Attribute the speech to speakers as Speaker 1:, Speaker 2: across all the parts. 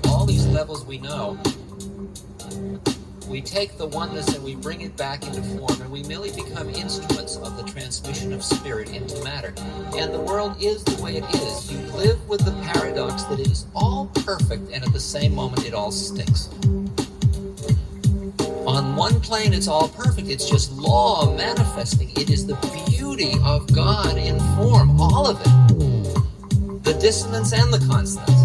Speaker 1: All these levels we know, we take the oneness and we bring it back into form, and we merely become instruments of the transmission of spirit into matter. And the world is the way it is. You live with the paradox that it is all perfect, and at the same moment it all stinks. On one plane it's all perfect, it's just law manifesting. It is the beauty of God in form, all of it. The dissonance and the consonance.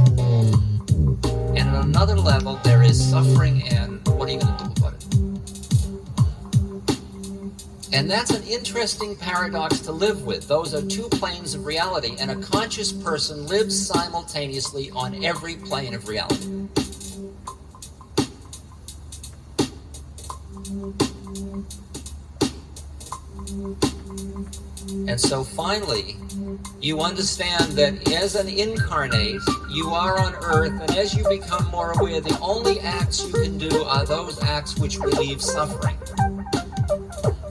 Speaker 1: And at another level, there is suffering, and what are you going to do about it? And that's an interesting paradox to live with. Those are two planes of reality, and a conscious person lives simultaneously on every plane of reality. And so finally, you understand that as an incarnate, you are on earth, and as you become more aware, the only acts you can do are those acts which relieve suffering.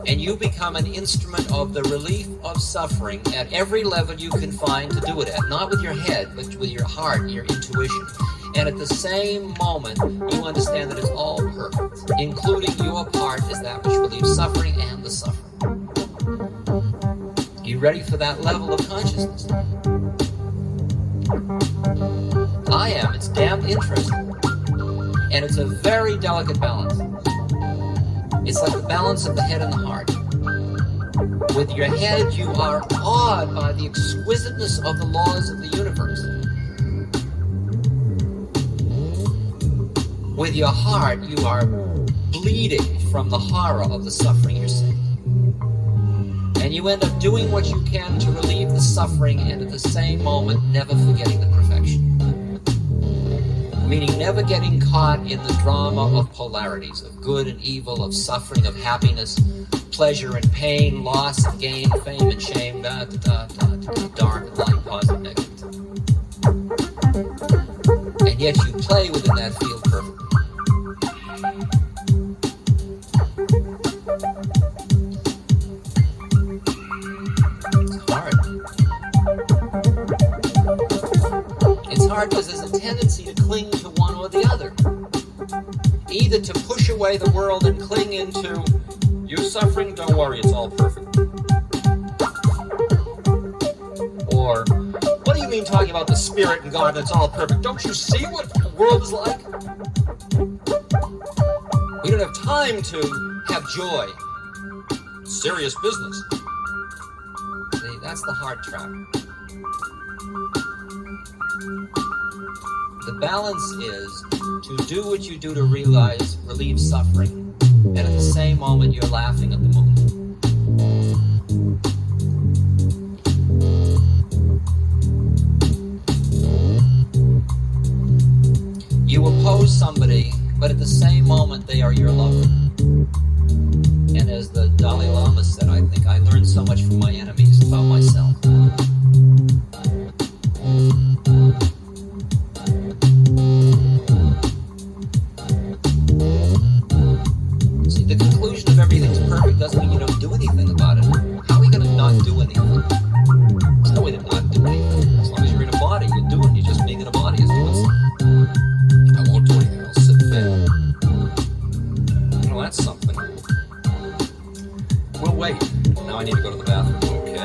Speaker 1: And you become an instrument of the relief of suffering at every level you can find to do it at. Not with your head, but with your heart, your intuition. And at the same moment, you understand that it's all perfect, including your part as that which relieves suffering and the suffering. You ready for that level of consciousness? I am. It's damn interesting. And it's a very delicate balance. It's like the balance of the head and the heart. With your head, you are awed by the exquisiteness of the laws of the universe. With your heart, you are bleeding from the horror of the suffering you're seeing. And you end up doing what you can to relieve the suffering, and at the same moment, never forgetting the perfection. Meaning never getting caught in the drama of polarities, of good and evil, of suffering, of happiness, pleasure and pain, loss and gain, fame and shame, dark and light, positive, negative. And yet you play within that field perfectly. It's hard because there's a tendency to cling to one or the other. Either to push away the world and cling into, you're suffering, don't worry, it's all perfect. Or, what do you mean talking about the spirit and God, it's all perfect? Don't you see what the world is like? We don't have time to have joy. Serious business. See, that's the heart trap. The balance is to do what you do to realize, relieve suffering, and at the same moment you're laughing at the moon. You oppose somebody, but at the same moment they are your lover. And as the Dalai Lama said, I think I learned so much from my enemies about myself. See, the conclusion of everything's perfect doesn't mean you don't do anything about it. How are you going to not do anything? There's no way to not do anything. As long as you're in a body, you're doing. You're just being in a body is doing something. I won't do anything. I'll sit there. Well, that's something. We'll wait. Now I need to go to the bathroom. Okay.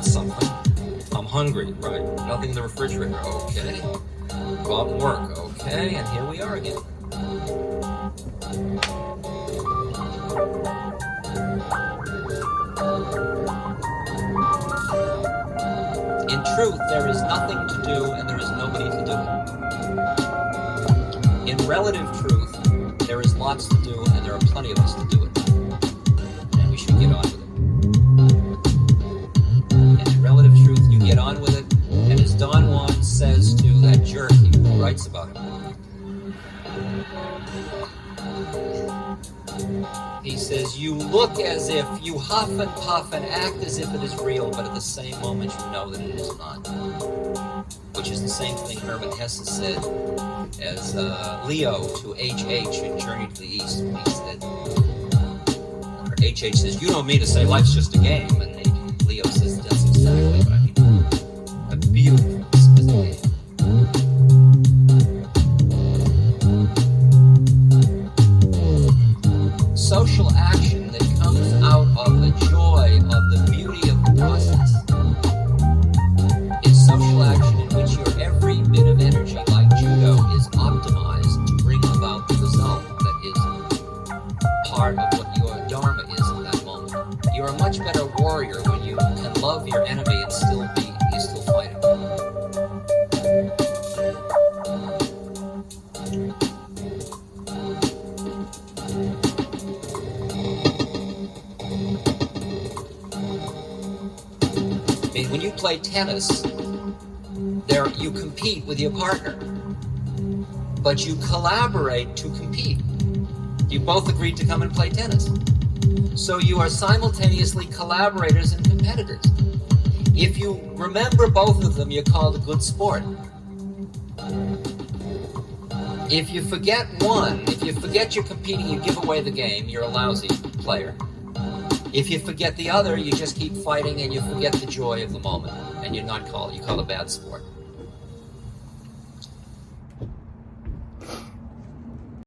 Speaker 1: that's something. I'm hungry, right? Nothing in the refrigerator, okay. Go out and work, okay, and here we are again. In truth, there is nothing to do and there is nobody to do it. In relative truth, there is lots to do and there are plenty of us to do it. And we should get on with it. And in relative truth, you get on with it. And as Don Juan says to that jerk who writes about him, he says, you look as if you huff and puff and act as if it is real, but at the same moment you know that it is not. Which is the same thing Hermann Hesse said as Leo to H.H. in Journey to the East. When he said, H.H. says, you don't mean to say life's just a game. And Leo says, that's exactly what I mean. A beautiful game. Social action that comes out of the joy of the beauty of the process is social action in which your every bit of energy, like judo, is optimized to bring about the result that is part of what your dharma is at that moment. You're a much better warrior when you can love your enemy and still fighting. When you play tennis, you compete with your partner, but you collaborate to compete. You both agreed to come and play tennis. So you are simultaneously collaborators and competitors. If you remember both of them, you're called a good sport. If you forget one, if you forget you're competing, you give away the game, you're a lousy player. If you forget the other, you just keep fighting and you forget the joy of the moment, and you're not called, you call it a bad sport.